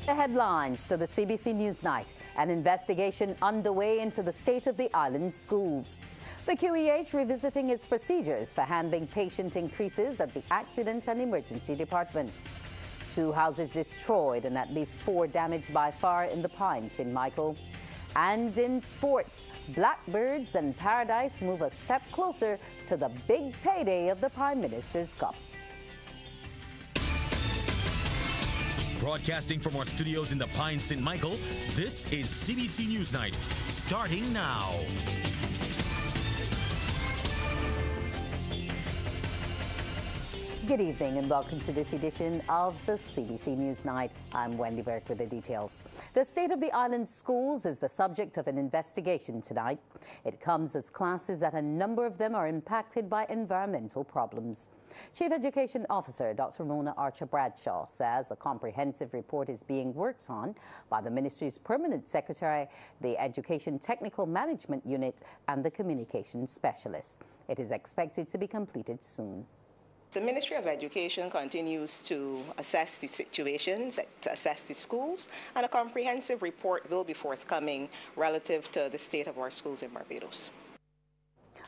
The headlines to the CBC NewsNight. An investigation underway into the state of the island's schools. The QEH revisiting its procedures for handling patient increases at the Accident and Emergency Department. 2 houses destroyed and at least 4 damaged by fire in the Pine St. Michael. And in sports, Blackbirds and Paradise move a step closer to the big payday of the Prime Minister's Cup. Broadcasting from our studios in the Pine St. Michael, this is CBC NewsNight, starting now. Good evening and welcome to this edition of the CBC NewsNight. I'm Wendy Burke with the details. The state of the island schools is the subject of an investigation tonight. It comes as classes at a number of them are impacted by environmental problems. Chief Education Officer Dr. Mona Archer-Bradshaw says a comprehensive report is being worked on by the Ministry's Permanent Secretary, the Education Technical Management Unit and the Communications Specialist. It is expected to be completed soon. The Ministry of Education continues to assess the situations, to assess the schools, and a comprehensive report will be forthcoming relative to the state of our schools in Barbados.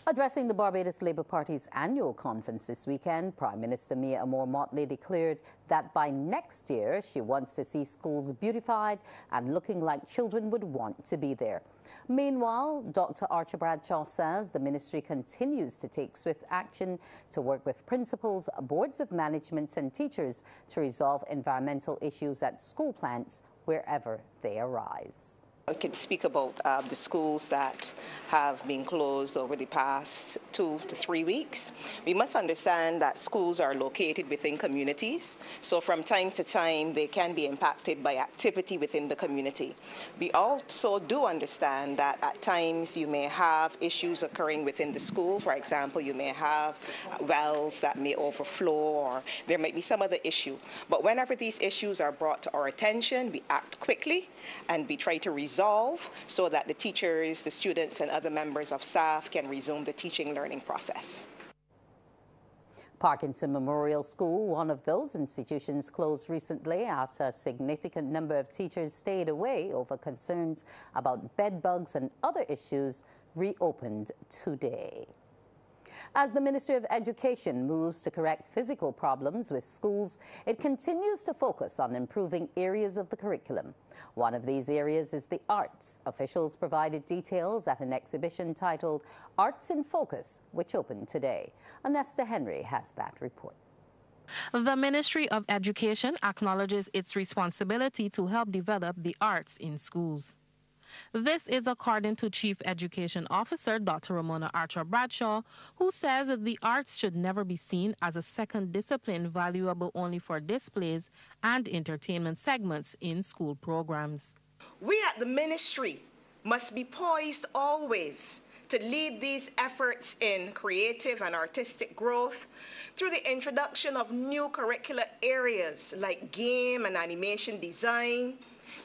Addressing the Barbados Labour Party's annual conference this weekend, Prime Minister Mia Amor-Motley declared that by next year she wants to see schools beautified and looking like children would want to be there. Meanwhile, Dr. Archer-Bradshaw says the ministry continues to take swift action to work with principals, boards of management and teachers to resolve environmental issues at school plants wherever they arise. I can speak about the schools that have been closed over the past 2 to 3 weeks. We must understand that schools are located within communities, so from time to time they can be impacted by activity within the community. We also do understand that at times you may have issues occurring within the school. For example, you may have wells that may overflow or there might be some other issue. But whenever these issues are brought to our attention, we act quickly and we try to resolve so that the teachers, the students, and other members of staff can resume the teaching learning process. Parkinson Memorial School, one of those institutions, closed recently after a significant number of teachers stayed away over concerns about bed bugs and other issues, reopened today. As the Ministry of Education moves to correct physical problems with schools, it continues to focus on improving areas of the curriculum. One of these areas is the arts. Officials provided details at an exhibition titled Arts in Focus, which opened today. Anesta Henry has that report. The Ministry of Education acknowledges its responsibility to help develop the arts in schools. This is according to Chief Education Officer Dr. Ramona Archer-Bradshaw, who says that the arts should never be seen as a second discipline valuable only for displays and entertainment segments in school programs. We at the ministry must be poised always to lead these efforts in creative and artistic growth through the introduction of new curricular areas like game and animation design,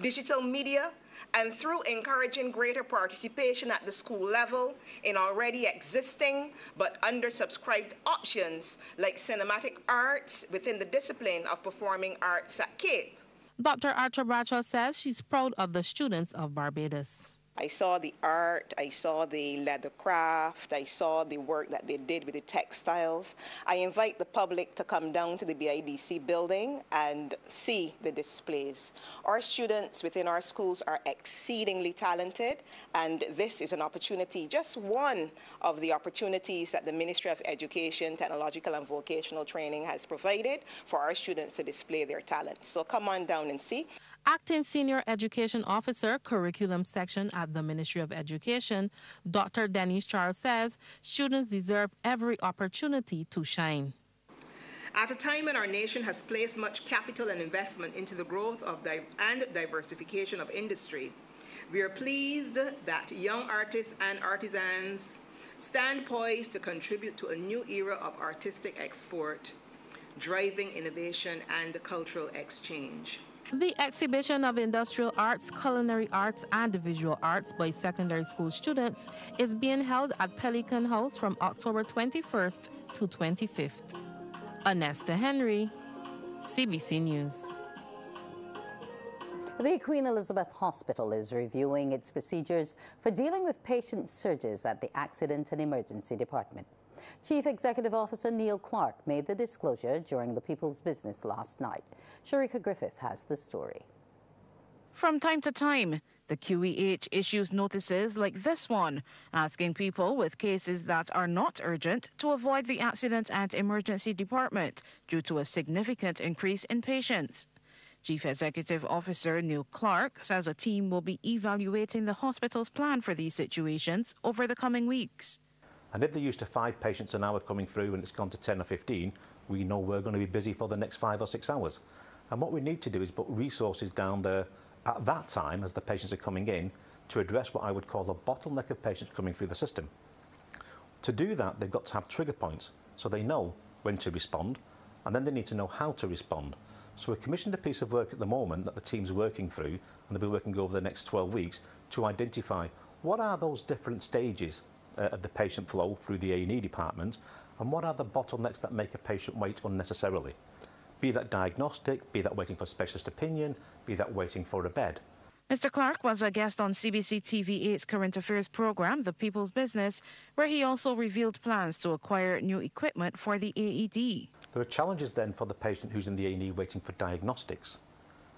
digital media, and through encouraging greater participation at the school level in already existing but undersubscribed options like cinematic arts within the discipline of performing arts at CAPE. Dr. Archer-Bradshaw says she's proud of the students of Barbados. I saw the art, I saw the leather craft, I saw the work that they did with the textiles. I invite the public to come down to the BIDC building and see the displays. Our students within our schools are exceedingly talented, and this is an opportunity, just one of the opportunities that the Ministry of Education, Technological and Vocational Training has provided for our students to display their talents. So come on down and see. Acting Senior Education Officer, Curriculum Section at the Ministry of Education, Dr. Denise Charles says students deserve every opportunity to shine. At a time when our nation has placed much capital and investment into the growth of and diversification of industry, we are pleased that young artists and artisans stand poised to contribute to a new era of artistic export, driving innovation and cultural exchange. The exhibition of industrial arts, culinary arts, and visual arts by secondary school students is being held at Pelican House from October 21st to 25th. Anesta Henry, CBC News. The Queen Elizabeth Hospital is reviewing its procedures for dealing with patient surges at the Accident and Emergency Department. Chief Executive Officer Neil Clark made the disclosure during the People's Business last night. Sharika Griffith has the story. From time to time, the QEH issues notices like this one, asking people with cases that are not urgent to avoid the Accident and Emergency Department due to a significant increase in patients. Chief Executive Officer Neil Clark says a team will be evaluating the hospital's plan for these situations over the coming weeks. And if they're used to 5 patients an hour coming through and it's gone to 10 or 15, we know we're going to be busy for the next 5 or 6 hours. And what we need to do is put resources down there at that time as the patients are coming in to address what I would call a bottleneck of patients coming through the system. To do that, they've got to have trigger points so they know when to respond, and then they need to know how to respond. So we've commissioned a piece of work at the moment that the team's working through, and they'll be working over the next 12 weeks to identify what are those different stages of the patient flow through the A&E department, and what are the bottlenecks that make a patient wait unnecessarily. Be that diagnostic, be that waiting for specialist opinion, be that waiting for a bed. Mr. Clark was a guest on CBC TV8's current affairs program, The People's Business, where he also revealed plans to acquire new equipment for the AED. There are challenges then for the patient who's in the A&E waiting for diagnostics.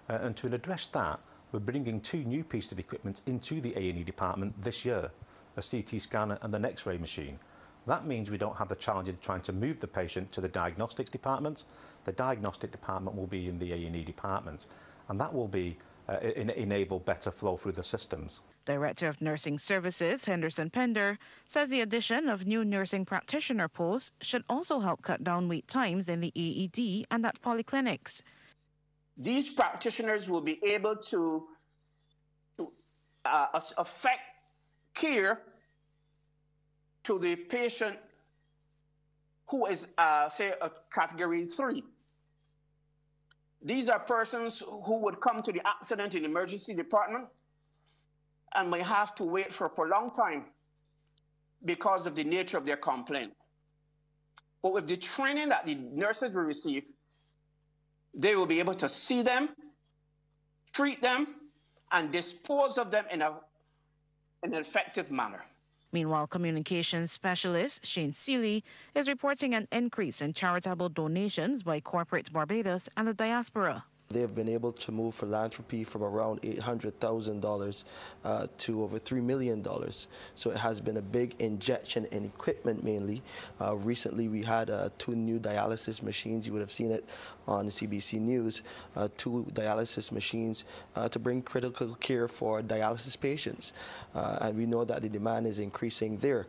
And to address that, we're bringing 2 new pieces of equipment into the A&E department this year, a CT scanner and an X-ray machine. That means we don't have the challenge of trying to move the patient to the diagnostics department. The diagnostic department will be in the A&E department, and that will be enable better flow through the systems. Director of Nursing Services, Henderson Pender, says the addition of new nursing practitioner posts should also help cut down wait times in the AED and at polyclinics. These practitioners will be able to affect care to the patient who is, say, a category 3. These are persons who would come to the accident and emergency department and may have to wait for a prolonged time because of the nature of their complaint. But with the training that the nurses will receive, they will be able to see them, treat them, and dispose of them in an effective manner. Meanwhile, communications specialist Shane Seeley is reporting an increase in charitable donations by corporate Barbados and the diaspora. They have been able to move philanthropy from around $800,000 to over $3 million. So it has been a big injection in equipment mainly. Recently we had 2 new dialysis machines. You would have seen it on CBC News, 2 dialysis machines to bring critical care for dialysis patients. And we know that the demand is increasing there.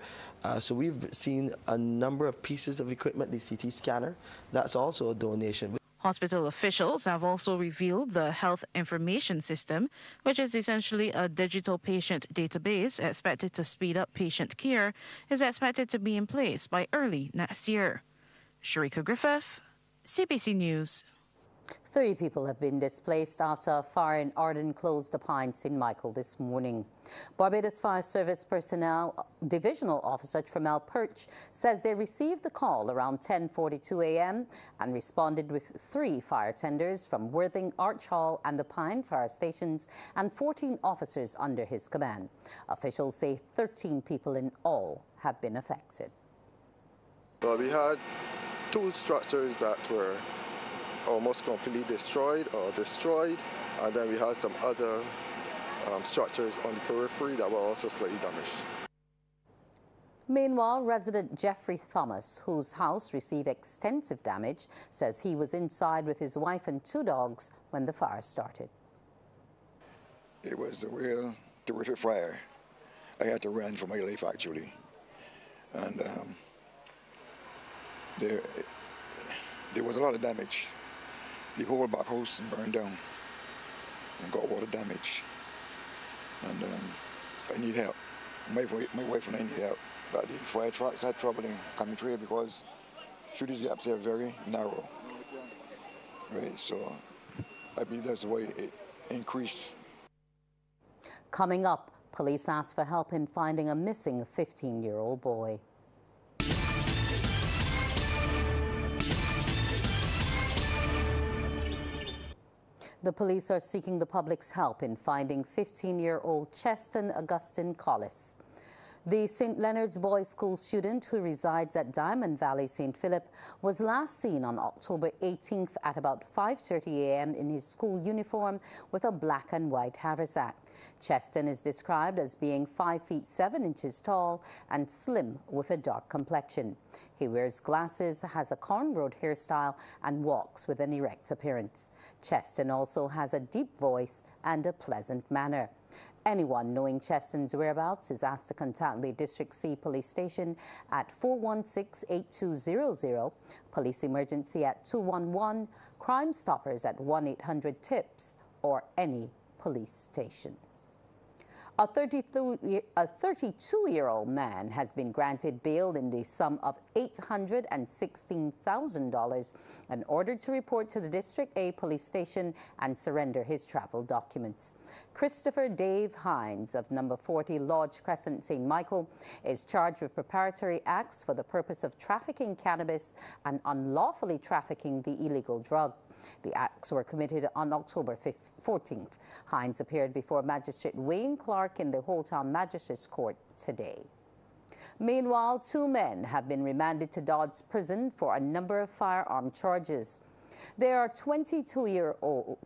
So we've seen a number of pieces of equipment, the CT scanner, that's also a donation. Hospital officials have also revealed the Health Information System, which is essentially a digital patient database expected to speed up patient care, is expected to be in place by early next year. Sharika Griffith, CBC News. 3 people have been displaced after a fire in Arden closed the Pine St. Michael this morning. Barbados Fire Service Personnel Divisional Officer Tremel Perch says they received the call around 10:42 a.m. and responded with 3 fire tenders from Worthing, Arch Hall and the Pine fire stations and 14 officers under his command. Officials say 13 people in all have been affected. Well, we had 2 structures that were almost completely destroyed, and then we had some other structures on the periphery that were also slightly damaged. Meanwhile, resident Jeffrey Thomas, whose house received extensive damage, says he was inside with his wife and 2 dogs when the fire started. It was a real terrific fire. I had to run for my life, actually. And there was a lot of damage. The whole back house burned down and got water damage. And I need help. My wife and I need help. But the fire trucks had trouble in coming through here because these gaps are very narrow. Right, so I believe that's the way it increased. Coming up, police asked for help in finding a missing 15-year-old boy. The police are seeking the public's help in finding 15-year-old Cheston Augustine Cheston. The St. Leonard's Boys' School student who resides at Diamond Valley, St. Philip, was last seen on October 18th at about 5:30 a.m. in his school uniform with a black and white haversack. Cheston is described as being 5 feet 7 inches tall and slim with a dark complexion. He wears glasses, has a cornrowed hairstyle, and walks with an erect appearance. Cheston also has a deep voice and a pleasant manner. Anyone knowing Cheston's whereabouts is asked to contact the District C Police Station at 416-8200, Police Emergency at 211, Crime Stoppers at 1-800-TIPS, or any police station. A 32-year-old man has been granted bail in the sum of $816,000 and ordered to report to the District A police station and surrender his travel documents. Christopher Dave Hines of number 40 Lodge Crescent, St. Michael, is charged with preparatory acts for the purpose of trafficking cannabis and unlawfully trafficking the illegal drug. The acts were committed on October 14th. Hines appeared before Magistrate Wayne Clark in the Holetown Magistrates Court today. Meanwhile, 2 men have been remanded to Dodds Prison for a number of firearm charges. They are 20-year-old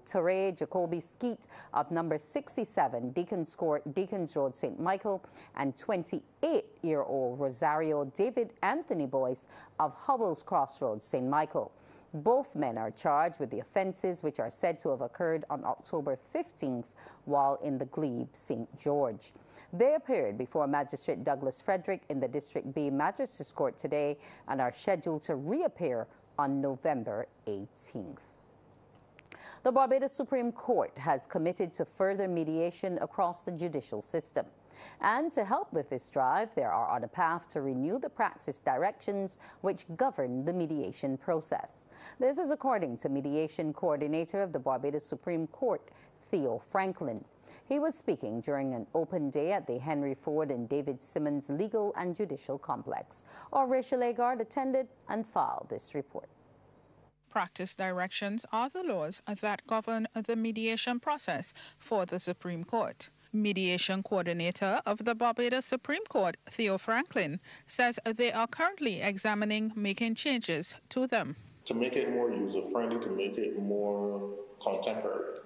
Teray Jacoby Skeet of number 67 Deacons Road, St. Michael, and 28-year-old Rosario David Anthony Boyce of Hubbles Crossroads, St. Michael. Both men are charged with the offenses which are said to have occurred on October 15th while in the Glebe, St. George. They appeared before Magistrate Douglas Frederick in the District B Magistrates Court today and are scheduled to reappear on November 18th. The Barbados Supreme Court has committed to further mediation across the judicial system. And to help with this drive, they are on a path to renew the practice directions which govern the mediation process. This is according to Mediation Coordinator of the Barbados Supreme Court, Theo Franklin. He was speaking during an open day at the Henry Ford and David Simmons Legal and Judicial Complex. Rachel Agard attended and filed this report. Practice directions are the laws that govern the mediation process for the Supreme Court. Mediation Coordinator of the Barbados Supreme Court, Theo Franklin, says they are currently examining making changes to them. To make it more user-friendly, to make it more contemporary.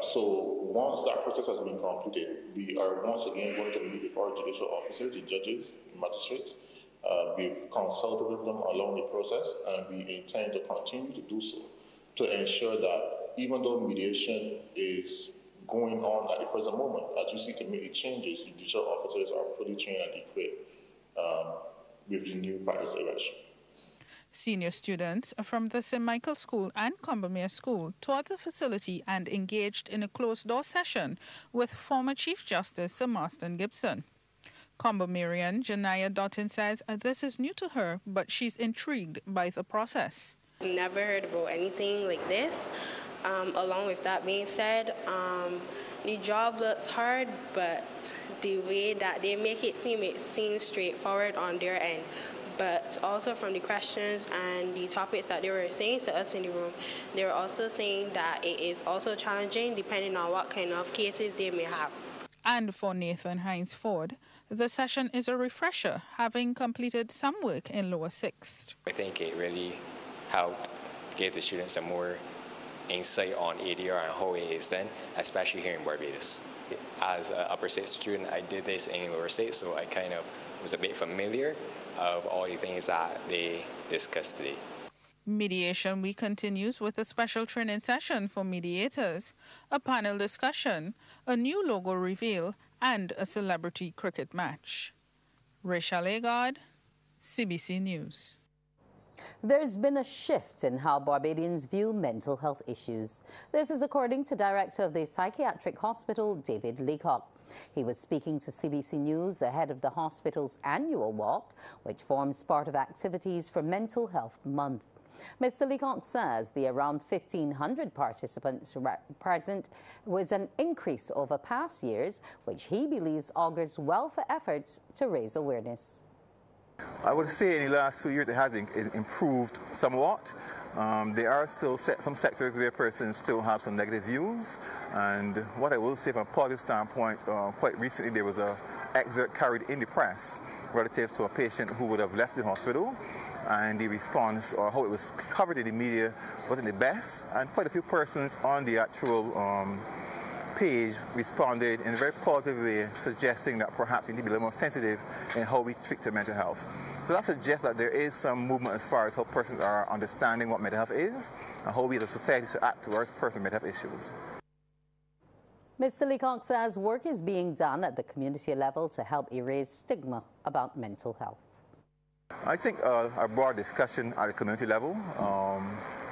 So once that process has been completed, we are once again going to meet with our judicial officers, the judges, the magistrates. We've consulted with them along the process, and we intend to continue to do so to ensure that even though mediation is going on at the present moment, as we seek to make the changes, the judicial officers are fully trained and equipped with the new practice direction. Senior students from the St. Michael School and Combermere School toured the facility and engaged in a closed-door session with former Chief Justice Sir Marston Gibson. Combermerean Janaya Doughton says this is new to her, but she's intrigued by the process. Never heard about anything like this. Along with that being said, the job looks hard, but the way that they make it seems straightforward on their end. But also from the questions and the topics that they were saying to us in the room, they were also saying that it is also challenging depending on what kind of cases they may have. And for Nathan Hines Ford, the session is a refresher, having completed some work in lower sixth. I think it really helped give the students some more insight on ADR and how it is done, especially here in Barbados. As an upper sixth student, I did this in lower sixth, so I kind of was a bit familiar of all the things that they discussed today. Mediation Week continues with a special training session for mediators, a panel discussion, a new logo reveal, and a celebrity cricket match. Rachel Agard, CBC News. There's been a shift in how Barbadians view mental health issues. This is according to Director of the Psychiatric Hospital, David Leacock. He was speaking to CBC News ahead of the hospital's annual walk, which forms part of activities for Mental Health Month. Mr. Leacock says the around 1,500 participants present was an increase over past years, which he believes augurs well for efforts to raise awareness. I would say in the last few years it has improved somewhat. There are still some sectors where persons still have some negative views, and what I will say from a positive standpoint, quite recently there was an excerpt carried in the press relative to a patient who would have left the hospital, and the response or how it was covered in the media wasn't the best, and quite a few persons on the actual page responded in a very positive way, suggesting that perhaps we need to be a little more sensitive in how we treat their mental health. So that suggests that there is some movement as far as how persons are understanding what mental health is and how we as a society should act towards personal mental health issues. Mr. Leacock says work is being done at the community level to help erase stigma about mental health. I think a broad discussion at the community level.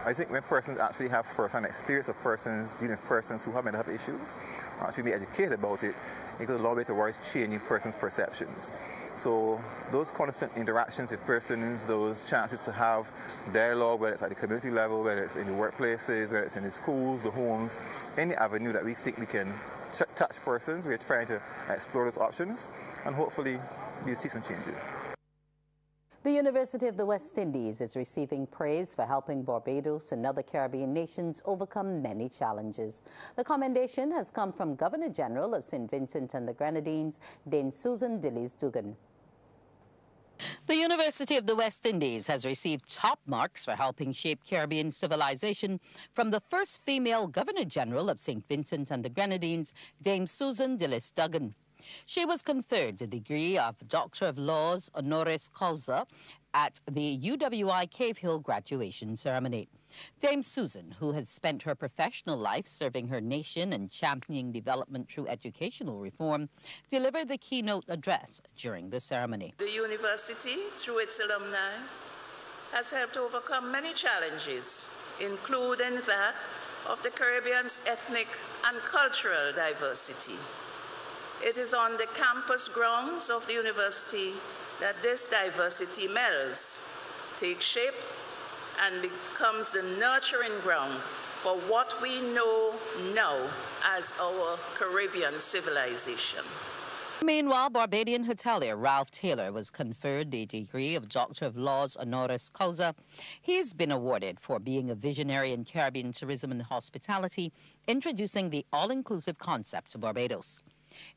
I think when persons actually have first-hand experience of persons, dealing with persons who have mental health issues, actually be educated about it, it goes a long way towards changing persons' perceptions. So those constant interactions with persons, those chances to have dialogue, whether it's at the community level, whether it's in the workplaces, whether it's in the schools, the homes, any avenue that we think we can touch persons, we're trying to explore those options, and hopefully we'll see some changes. The University of the West Indies is receiving praise for helping Barbados and other Caribbean nations overcome many challenges. The commendation has come from Governor-General of St. Vincent and the Grenadines, Dame Susan Dillis-Dugan. The University of the West Indies has received top marks for helping shape Caribbean civilization from the first female Governor-General of St. Vincent and the Grenadines, Dame Susan Dillis-Dugan. She was conferred the degree of Doctor of Laws honoris causa at the UWI Cave Hill graduation ceremony. Dame Susan, who has spent her professional life serving her nation and championing development through educational reform, delivered the keynote address during the ceremony. The university, through its alumni, has helped overcome many challenges, including that of the Caribbean's ethnic and cultural diversity. It is on the campus grounds of the university that this diversity melds, takes shape, and becomes the nurturing ground for what we know now as our Caribbean civilization. Meanwhile, Barbadian hotelier Ralph Taylor was conferred the degree of Doctor of Laws honoris causa. He's been awarded for being a visionary in Caribbean tourism and hospitality, introducing the all-inclusive concept to Barbados.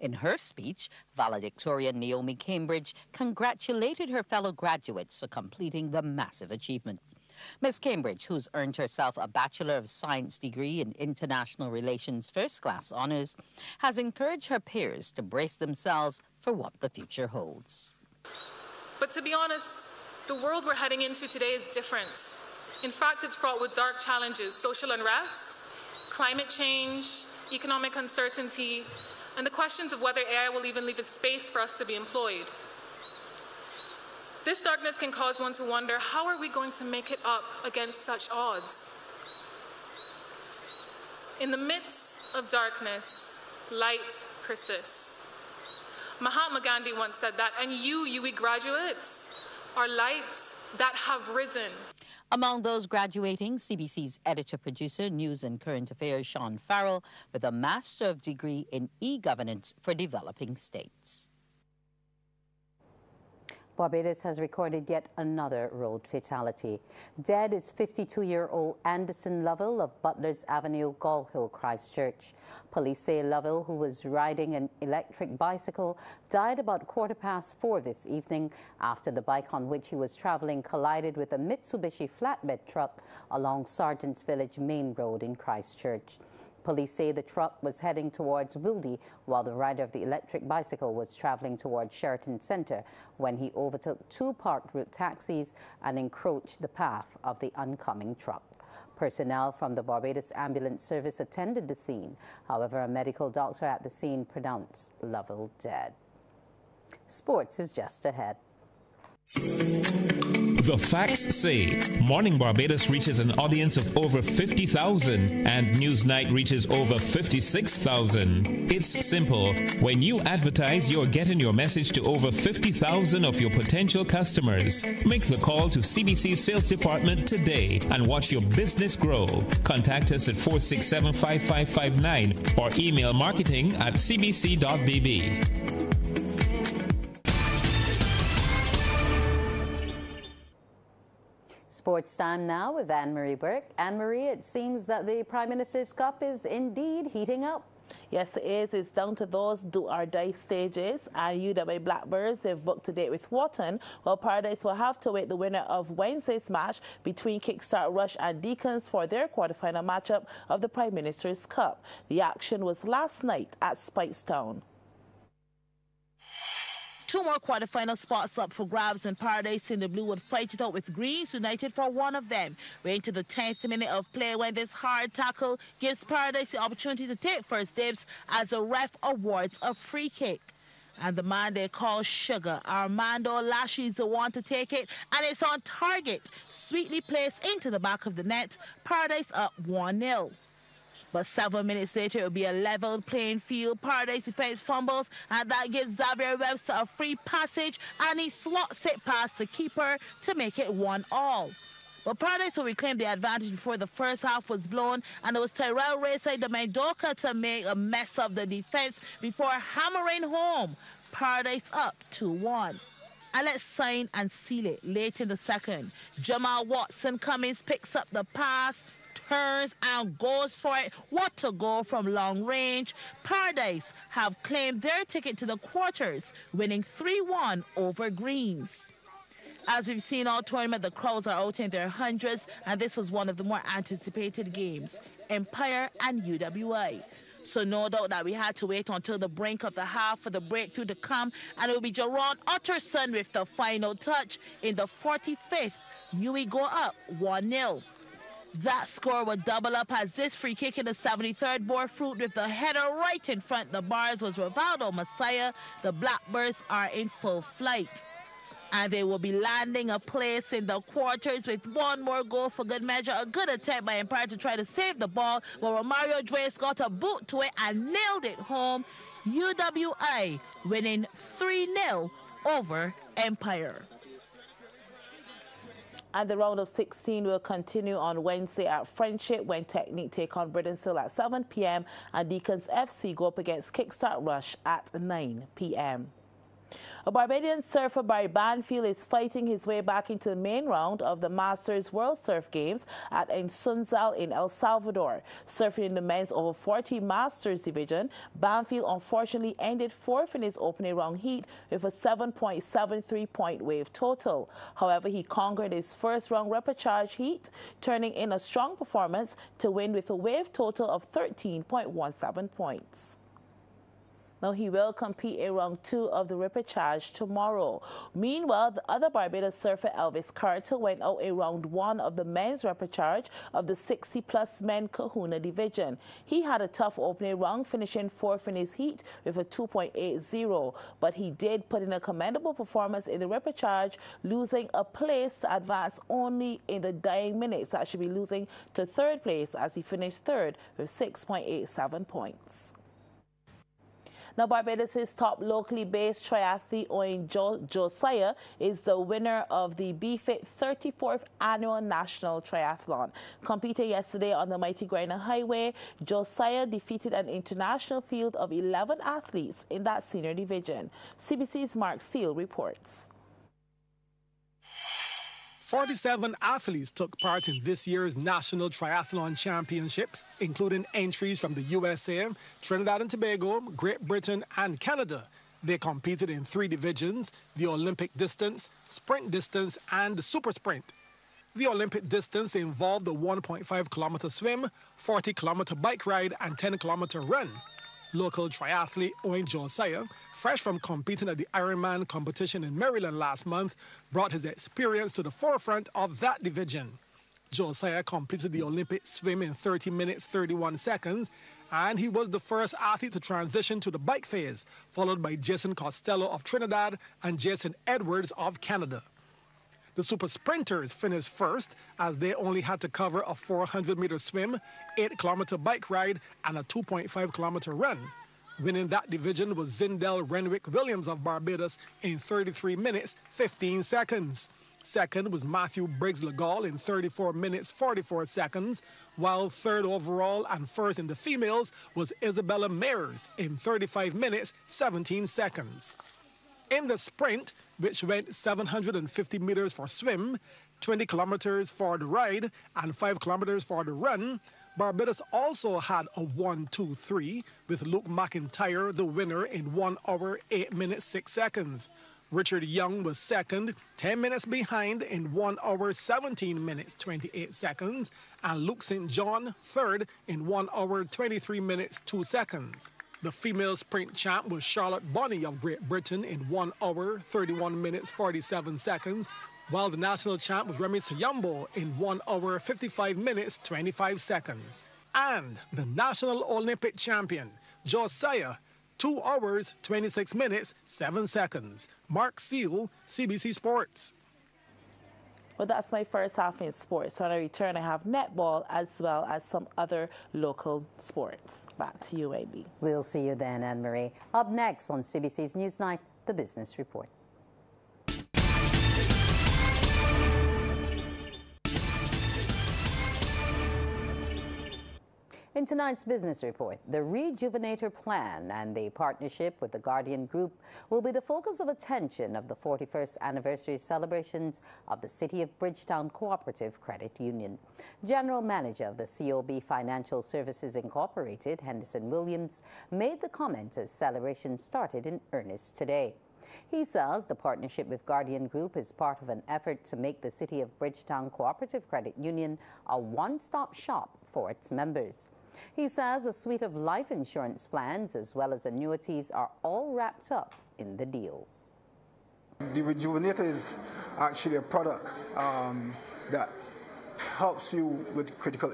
In her speech, valedictorian Naomi Cambridge congratulated her fellow graduates for completing the massive achievement. Ms. Cambridge, who's earned herself a Bachelor of Science degree in International Relations First-Class Honours, has encouraged her peers to brace themselves for what the future holds. But to be honest, the world we're heading into today is different. In fact, it's fraught with dark challenges: social unrest, climate change, economic uncertainty, and the questions of whether AI will even leave a space for us to be employed. This darkness can cause one to wonder, how are we going to make it up against such odds? In the midst of darkness, light persists. Mahatma Gandhi once said that, and you, UWI graduates, are lights that have risen. Among those graduating, CBC's editor-producer, News and Current Affairs, Sean Farrell, with a Master of Degree in E-Governance for Developing States. Barbados has recorded yet another road fatality. Dead is 52-year-old Anderson Lovell of Butlers Avenue, Gall Hill, Christchurch. Police say Lovell, who was riding an electric bicycle, died about 4:15 this evening after the bike on which he was traveling collided with a Mitsubishi flatbed truck along Sergeant's Village Main Road in Christchurch. Police say the truck was heading towards Wildy while the rider of the electric bicycle was traveling towards Sheraton Centre when he overtook two parked route taxis and encroached the path of the oncoming truck. Personnel from the Barbados Ambulance Service attended the scene. However, a medical doctor at the scene pronounced Lovell dead. Sports is just ahead. The facts say Morning Barbados reaches an audience of over 50,000 and Newsnight reaches over 56,000. It's simple. When you advertise, you're getting your message to over 50,000 of your potential customers. Make the call to CBC Sales Department today and watch your business grow. Contact us at 467-5559 or email marketing@cbc.bb. Sports time now with Anne-Marie Burke. Anne-Marie, it seems that the Prime Minister's Cup is indeed heating up. Yes, it is. It's down to those do or die stages, and UWA Blackbirds, they've booked a date with Wharton, while Paradise will have to wait the winner of Wednesday's match between Kickstart Rush and Deacons for their quarterfinal matchup of the Prime Minister's Cup. The action was last night at Speightstown. Two more quarterfinal spots up for grabs, and Paradise in the Blue would fight it out with Greens United for one of them. We're into the 10th minute of play when this hard tackle gives Paradise the opportunity to take first dibs as the ref awards a free kick. And the man they call Sugar, Armando Lashy, is the one to take it, and it's on target. Sweetly placed into the back of the net. Paradise up 1-0. But 7 minutes later, it will be a level playing field. Paradise defense fumbles, and that gives Xavier Webster a free passage, and he slots it past the keeper to make it 1-1. But Paradise will reclaim the advantage before the first half was blown, and it was Tyrell Racer de Mendoza to make a mess of the defense before hammering home. Paradise up 2-1. And let's sign and seal it late in the second. Jamal Watson Cummings picks up the pass, turns and goes for it. What a goal from long range. Paradise have claimed their ticket to the quarters, winning 3-1 over Greens. As we've seen all tournament, the crowds are out in their hundreds, and this was one of the more anticipated games, Empire and UWA. So no doubt that we had to wait until the brink of the half for the breakthrough to come, and it will be Jerron Utterson with the final touch. In the 45th, UWA go up 1-0. That score would double up as this free kick in the 73rd bore fruit with the header right in front. The bars was Rivaldo Messiah. The Blackbirds are in full flight, and they will be landing a place in the quarters with one more goal for good measure. A good attempt by Empire to try to save the ball, but Romario Drees got a boot to it and nailed it home. UWA winning 3-0 over Empire. And the round of 16 will continue on Wednesday at Friendship when Technique take on Bridenstone at 7 p.m. and Deacons FC go up against Kickstart Rush at 9 p.m. A Barbadian surfer, Barry Banfield, is fighting his way back into the main round of the Masters World Surf Games at Ensunzal in El Salvador. Surfing in the men's over 40 Masters division, Banfield unfortunately ended fourth in his opening round heat with a 7.73 point wave total. However, he conquered his first round repechage heat, turning in a strong performance to win with a wave total of 13.17 points. Now, he will compete in round 2 of the repechage tomorrow. Meanwhile, the other Barbados surfer Elvis Carter went out in round 1 of the men's repechage of the 60-plus men Kahuna division. He had a tough opening round, finishing 4th in his heat with a 2.80, but he did put in a commendable performance in the repechage, losing a place to advance only in the dying minutes. That should be losing to 3rd place as he finished 3rd with 6.87 points. Now, Barbados' top locally based triathlete, Owen Josiah, is the winner of the BFIT 34th Annual National Triathlon. Competing yesterday on the Mighty Grinder Highway, Josiah defeated an international field of 11 athletes in that senior division. CBC's Mark Steele reports. 47 athletes took part in this year's National Triathlon Championships, including entries from the USA, Trinidad and Tobago, Great Britain and Canada. They competed in 3 divisions: the Olympic distance, sprint distance and the super sprint. The Olympic distance involved a 1.5-kilometer swim, 40-kilometer bike ride and 10-kilometer run. Local triathlete Owen Josiah, fresh from competing at the Ironman competition in Maryland last month, brought his experience to the forefront of that division. Josiah completed the Olympic swim in 30 minutes 31 seconds, and he was the first athlete to transition to the bike phase, followed by Jason Costello of Trinidad and Jason Edwards of Canada. The super sprinters finished first as they only had to cover a 400-meter swim, 8-kilometer bike ride, and a 2.5-kilometer run. Winning that division was Zindel Renwick Williams of Barbados in 33 minutes, 15 seconds. Second was Matthew Briggs-Legall in 34 minutes, 44 seconds, while third overall and first in the females was Isabella Mayers in 35 minutes, 17 seconds. In the sprint, which went 750 meters for swim, 20 kilometers for the ride and 5 kilometers for the run, Barbados also had a 1-2-3 with Luke McIntyre the winner in 1 hour 8 minutes 6 seconds. Richard Young was second, 10 minutes behind in 1 hour 17 minutes 28 seconds, and Luke St. John third in 1 hour 23 minutes 2 seconds. The female sprint champ was Charlotte Bonney of Great Britain in 1 hour 31 minutes 47 seconds, while the national champ was Remy Sayambo in 1 hour 55 minutes 25 seconds. And the national Olympic champion, Josiah, 2 hours, 26 minutes, 7 seconds. Mark Seal, CBC Sports. Well, that's my first half in sports. So when I return, I have netball as well as some other local sports. Back to you, Wendy. We'll see you then, Anne-Marie. Up next on CBC's Newsnight, the Business Report. In tonight's business report, the Rejuvenator Plan and the partnership with the Guardian Group will be the focus of attention of the 41st anniversary celebrations of the City of Bridgetown Cooperative Credit Union. General Manager of the COB Financial Services Incorporated, Henderson Williams, made the comment as celebrations started in earnest today. He says the partnership with Guardian Group is part of an effort to make the City of Bridgetown Cooperative Credit Union a one-stop shop for its members. He says a suite of life insurance plans as well as annuities are all wrapped up in the deal. The Rejuvenator is actually a product that helps you with critical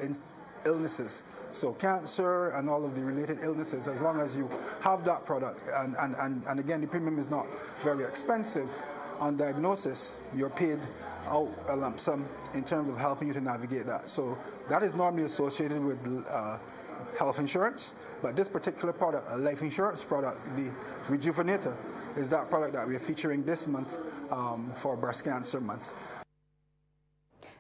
illnesses. So cancer and all of the related illnesses, as long as you have that product, and again, the premium is not very expensive. On diagnosis, you're paid out a lump sum in terms of helping you to navigate that. So that is normally associated with health insurance, but this particular product, a life insurance product, the Rejuvenator, is that product that we're featuring this month for Breast Cancer Month.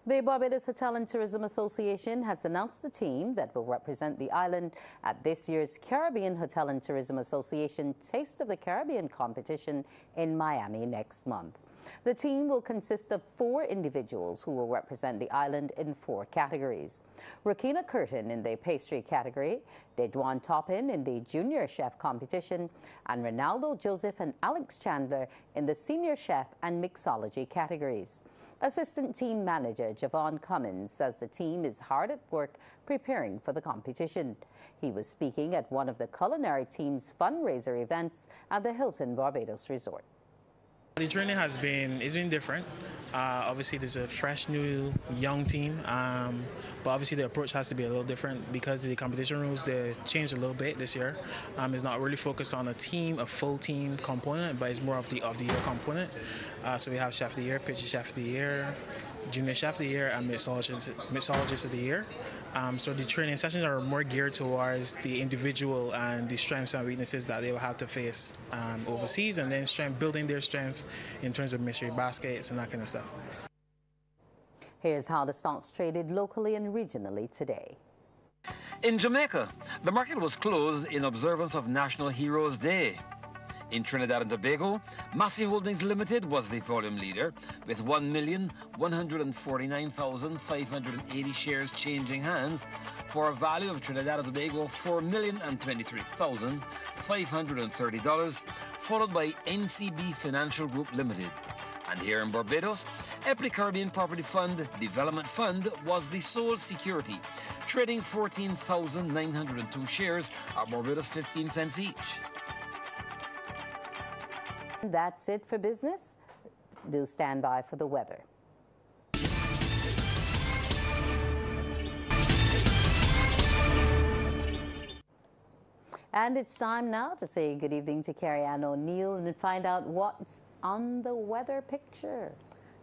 The Barbados Hotel and Tourism Association has announced the team that will represent the island at this year's Caribbean Hotel and Tourism Association Taste of the Caribbean competition in Miami next month. The team will consist of 4 individuals who will represent the island in 4 categories. Rakina Curtin in the pastry category, Dejuan Toppin in the junior chef competition, and Ronaldo Joseph and Alex Chandler in the senior chef and mixology categories. Assistant team manager Javon Cummins says the team is hard at work preparing for the competition. He was speaking at one of the culinary team's fundraiser events at the Hilton Barbados Resort. The training has been different. Obviously, there's a fresh, new, young team, but obviously the approach has to be a little different because the competition rules, they changed a little bit this year. It's not really focused on a full team component, but it's more of the year component. So we have Chef of the Year, Pastry Chef of the Year, Junior Chef of the Year, and Mixologist of the Year. So the training sessions are more geared towards the individual and the strengths and weaknesses that they will have to face overseas, and then building their strength in terms of mystery baskets and that kind of stuff. Here's how the stocks traded locally and regionally today. In Jamaica, the market was closed in observance of National Heroes Day. In Trinidad and Tobago, Massey Holdings Limited was the volume leader with 1,149,580 shares changing hands for a value of Trinidad and Tobago $4,023,530, followed by NCB Financial Group Limited. And here in Barbados, Epley Caribbean Property Fund Development Fund was the sole security, trading 14,902 shares at Barbados 15 cents each. That's it for business. Do stand by for the weather. And it's time now to say good evening to Carrie Ann O'Neill and find out what's on the weather picture.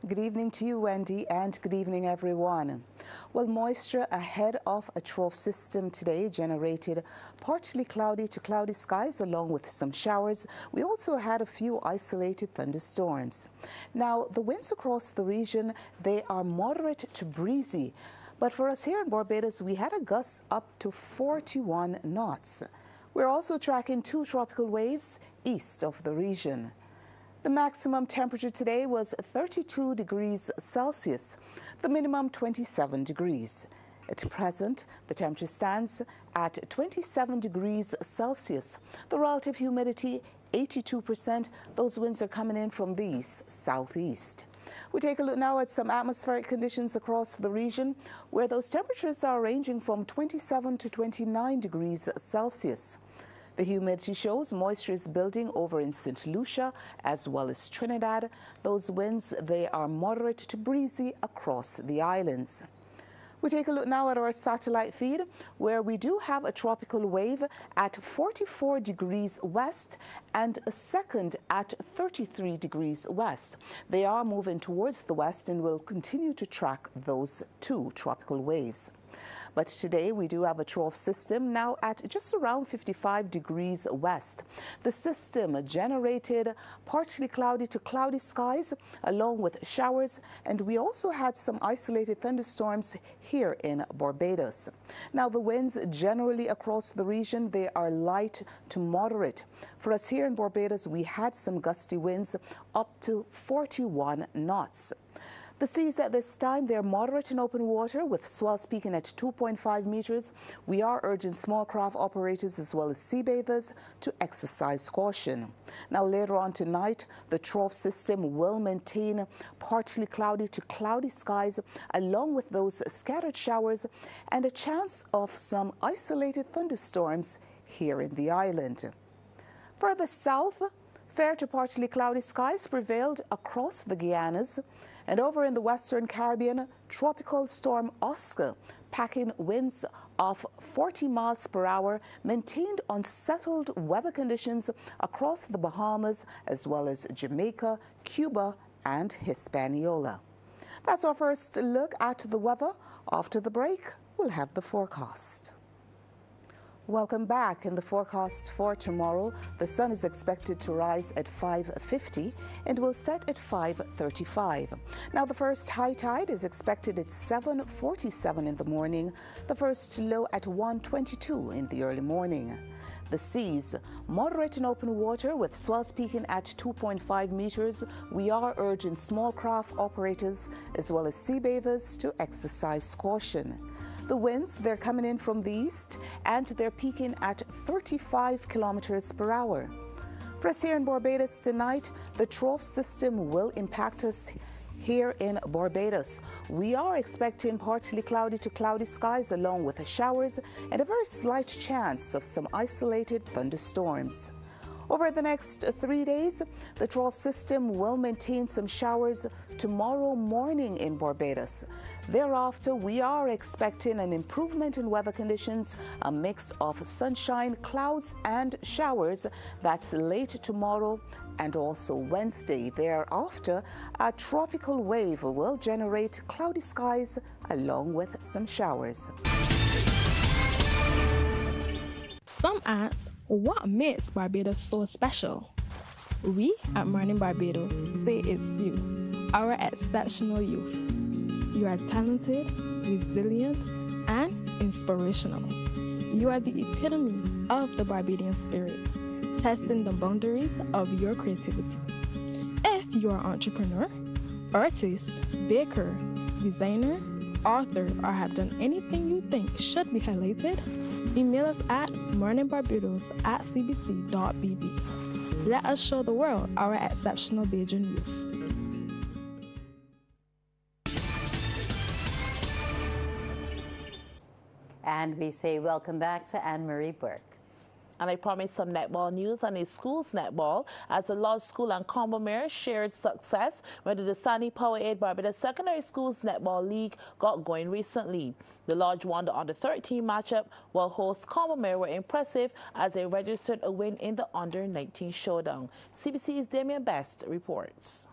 Good evening to you, Wendy, and good evening, everyone. Well, moisture ahead of a trough system today generated partly cloudy to cloudy skies along with some showers. We also had a few isolated thunderstorms. Now, the winds across the region, they are moderate to breezy. But for us here in Barbados, we had a gust up to 41 knots. We're also tracking 2 tropical waves east of the region. The maximum temperature today was 32 degrees Celsius, the minimum 27 degrees. At present, the temperature stands at 27 degrees Celsius. The relative humidity, 82%. Those winds are coming in from the southeast. We take a look now at some atmospheric conditions across the region, where those temperatures are ranging from 27 to 29 degrees Celsius. The humidity shows moisture is building over in St. Lucia as well as Trinidad. Those winds, they are moderate to breezy across the islands. We take a look now at our satellite feed, where we do have a tropical wave at 44 degrees west and a second at 33 degrees west. They are moving towards the west and will continue to track those two tropical waves. But today we do have a trough system now at just around 55 degrees west. The system generated partly cloudy to cloudy skies along with showers, and we also had some isolated thunderstorms here in Barbados. Now the winds generally across the region, they are light to moderate. For us here in Barbados, we had some gusty winds up to 41 knots. The seas at this time, they're moderate in open water with swells peaking at 2.5 meters. We are urging small craft operators as well as sea bathers to exercise caution. Now later on tonight, the trough system will maintain partly cloudy to cloudy skies along with those scattered showers and a chance of some isolated thunderstorms here in the island. Further south, fair to partly cloudy skies prevailed across the Guianas. And over in the Western Caribbean, Tropical Storm Oscar, packing winds of 40 miles per hour, maintained unsettled weather conditions across the Bahamas, as well as Jamaica, Cuba, and Hispaniola. That's our first look at the weather. After the break, we'll have the forecast. Welcome back. In the forecast for tomorrow, the sun is expected to rise at 5:50 and will set at 5:35. Now, the first high tide is expected at 7:47 in the morning, the first low at 1:22 in the early morning. The seas, moderate in open water with swells peaking at 2.5 meters. We are urging small craft operators as well as sea bathers to exercise caution. The winds, they're coming in from the east and they're peaking at 35 kilometers per hour. For us here in Barbados tonight, the trough system will impact us here in Barbados. We are expecting partly cloudy to cloudy skies along with showers and a very slight chance of some isolated thunderstorms. Over the next 3 days, the trough system will maintain some showers tomorrow morning in Barbados. Thereafter, we are expecting an improvement in weather conditions, a mix of sunshine, clouds, and showers. That's late tomorrow and also Wednesday. Thereafter, a tropical wave will generate cloudy skies along with some showers. Some ask, what makes Barbados so special? We at Morning Barbados say it's you, our exceptional youth. You are talented, resilient, and inspirational. You are the epitome of the Barbadian spirit, testing the boundaries of your creativity. If you are an entrepreneur, artist, baker, designer, author, or have done anything you think should be highlighted, email us at morningbarbados@cbc.bb. Let us show the world our exceptional Bajan youth. And we say welcome back to Anne-Marie Burke. And I promised some netball news on the school's netball as the Lodge School and Combermere shared success when the Dasani Powerade Barbados Secondary Schools Netball League got going recently. The Lodge won the under-13 matchup, while hosts Combermere were impressive as they registered a win in the under-19 showdown. CBC's Damien Best reports.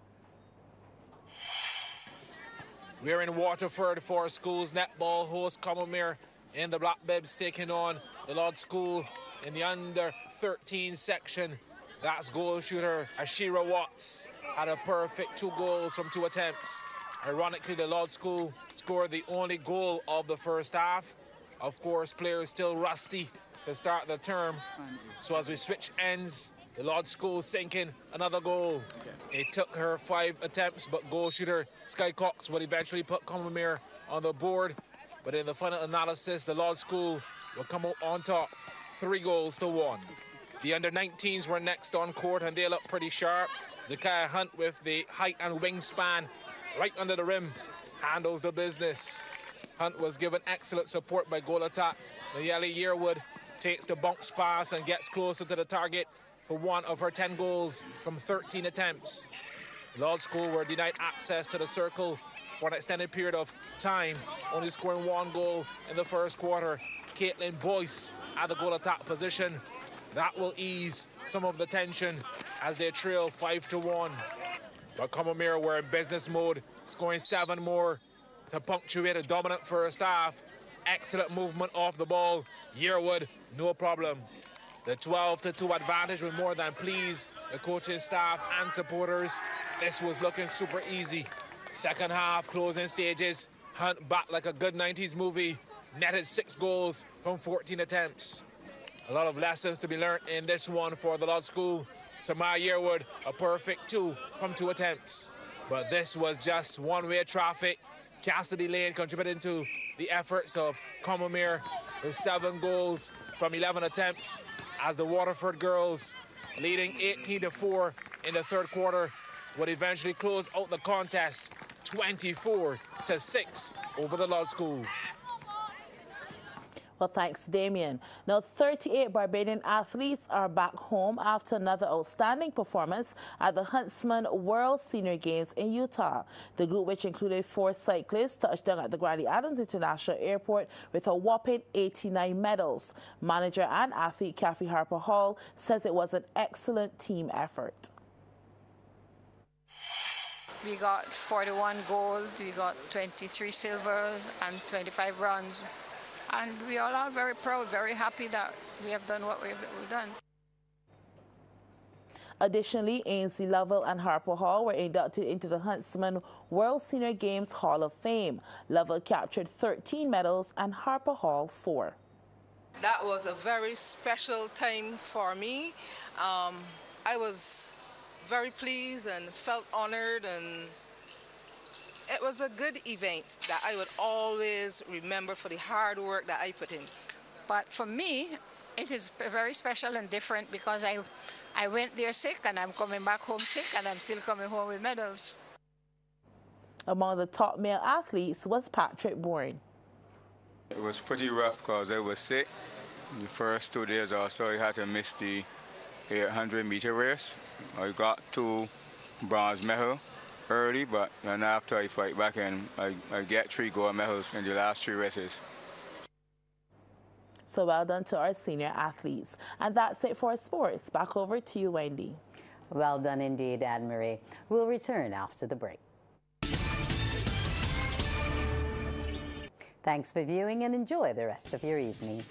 We're in Waterford for schools netball host Combermere in the Black Bibs taking on the Lodge School in the under-13 section. That's goal shooter Ashira Watts had a perfect 2 goals from 2 attempts. Ironically, the Lodge School scored the only goal of the first half. Of course, players still rusty to start the term. So as we switch ends, The Lodge School sinking another goal. It took her 5 attempts, but goal shooter Sky Cox would eventually put Combermere on the board. But in the final analysis, the Lodge School will come out on top, 3-1. The under-19s were next on court, and they look pretty sharp. Zakiah Hunt, with the height and wingspan right under the rim, handles the business. Hunt was given excellent support by goal attack. Nayeli Yearwood takes the bounce pass and gets closer to the target for one of her 10 goals from 13 attempts. Lodge School were denied access to the circle for an extended period of time, only scoring 1 goal in the first quarter. Caitlin Boyce at the goal attack position. That will ease some of the tension as they trail 5-1. But Combermere were in business mode, scoring 7 more to punctuate a dominant first half. Excellent movement off the ball. Yearwood, no problem. The 12-2 advantage was more than pleased the coaching staff and supporters. This was looking super easy. Second half closing stages. Hunt back like a good 90s movie. Netted 6 goals from 14 attempts. A lot of lessons to be learned in this one for the Lodge School. Samaya Yearwood, a perfect 2 from 2 attempts. But this was just one-way traffic. Cassidy Lane contributing to the efforts of Combermere with 7 goals from 11 attempts, as the Waterford girls, leading 18-4 in the third quarter, would eventually close out the contest 24-6 over the Lodge School. Well, thanks, Damien. Now, 38 Barbadian athletes are back home after another outstanding performance at the Huntsman World Senior Games in Utah. The group, which included 4 cyclists, touched down at the Grandy Adams International Airport with a whopping 89 medals. Manager and athlete Kathy Harper Hall says it was an excellent team effort. We got 41 gold, we got 23 silvers, and 25 bronze. And we all are very proud, very happy that we have done what we've done. Additionally, Ainsley Lovell and Harper Hall were inducted into the Huntsman World Senior Games Hall of Fame. Lovell captured 13 medals and Harper Hall 4. That was a very special time for me. I was very pleased and felt honored, and it was a good event that I would always remember for the hard work that I put in. But for me, it is very special and different because I went there sick and I'm coming back home sick and I'm still coming home with medals. Among the top male athletes was Patrick Bourne. It was pretty rough because I was sick. The first 2 days or so I had to miss the 800-meter race. I got 2 bronze medals early, but then after I fight back and I get 3 gold medals in the last 3 races. So well done to our senior athletes. And that's it for sports. Back over to you, Wendy. Well done indeed, Anne-Marie. We'll return after the break. Thanks for viewing and enjoy the rest of your evening.